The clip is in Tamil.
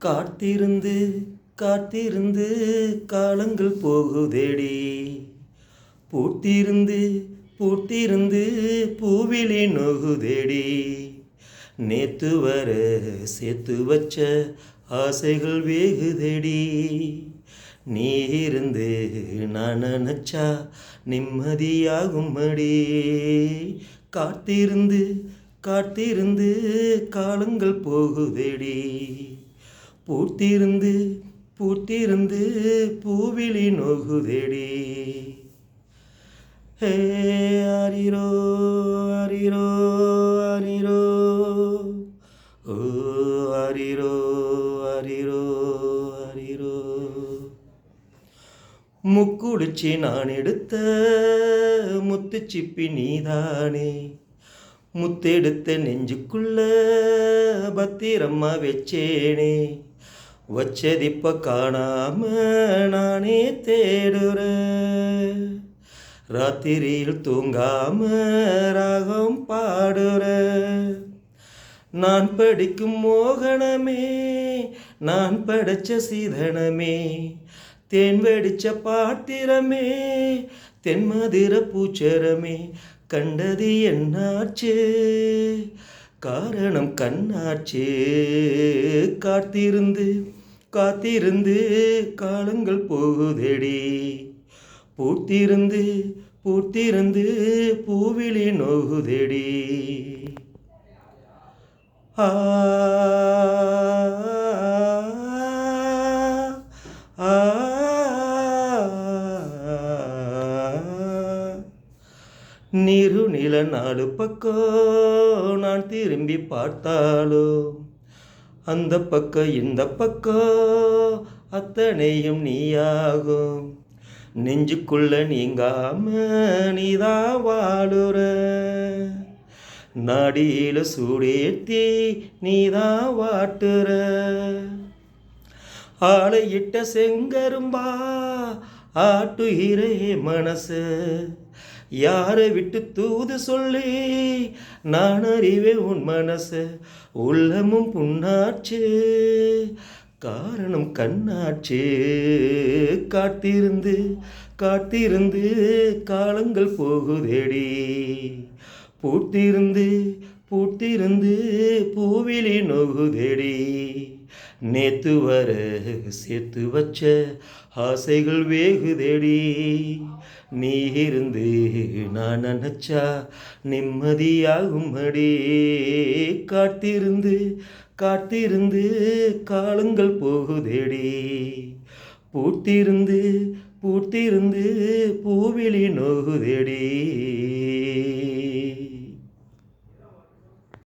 காத்திருந்து காத்திருந்து காலங்கள் போகுதேடி. பூத்திருந்து பூத்திருந்து பூவிழி நோகுதேடி. நேத்து வர சேர்த்து வச்ச ஆசைகள் வேகுதேடி. நீ இருந்து நான் நினச்சா நிம்மதியாகும்படி. காத்திருந்து காத்திருந்து காலங்கள் போகுதேடி. பூத்திருந்து பூத்திருந்து பூவிழி நோகுதேடி. ஹே ஆரிரோ ஆரிரோ ஆரிரோ, ஓ ஆரிரோ ஆரிரோ ஆரிரோ. முக்குடிச்சி நான் எடுத்த முத்துச்சிப்பி நீதானே. முத்தெடுத்த நெஞ்சுக்குள்ள பத்திரம்மா வச்சேனே. வச்சதிப்ப காணாம நானே தேடுறேன். ராத்திரியில் தூங்காம ராகம் பாடுறேன். நான் படிக்கும் மோகனமே, நான் படைச்ச சீதனமே, தேன் வெடிச்ச பாத்திரமே, தென்மதுர பூச்சரமே. கண்டது என்னாச்சு, காரணம் கண்ணாச்சு. காத்திருந்து காத்திருந்து காலங்கள் போகுதேடி. பூத்திருந்து பூத்திருந்து பூவிழி நோகுதேடி. ஆ ஆ நீரு நில நாலு பக்கம் நான் திரும்பி பார்த்தாலும், அந்த பக்கம் இந்த பக்கம் அத்தனையும் நீயாகும். நெஞ்சுக்குள்ள நீங்காம நீதான் வாழுற. நாடியில சூடேத்தி நீதான் வாட்டுற. ஆளையிட்ட செங்கரும்பா ஆட்டுகிறே மனசு. யாரை விட்டு தூது சொல்லி நான் அறிவேன் உன் மனசு. உள்ளமும் புண்ணாச்சு, காரணம் கண்ணாச்சு. காத்திருந்து காத்திருந்து காலங்கள் போகுதேடி. பூத்திருந்து பூத்திருந்து பூவிழி நோகுதேடி. நேத்து வர சேர்த்து வச்ச ஆசைகள் வேகுதேடி. நீ இருந்து நான் நினச்சா நிம்மதியாகும்படி. காத்திருந்து காத்திருந்து காலங்கள் போகுதேடி. பூத்திருந்து பூத்திருந்து பூவிழி நோகுதேடி.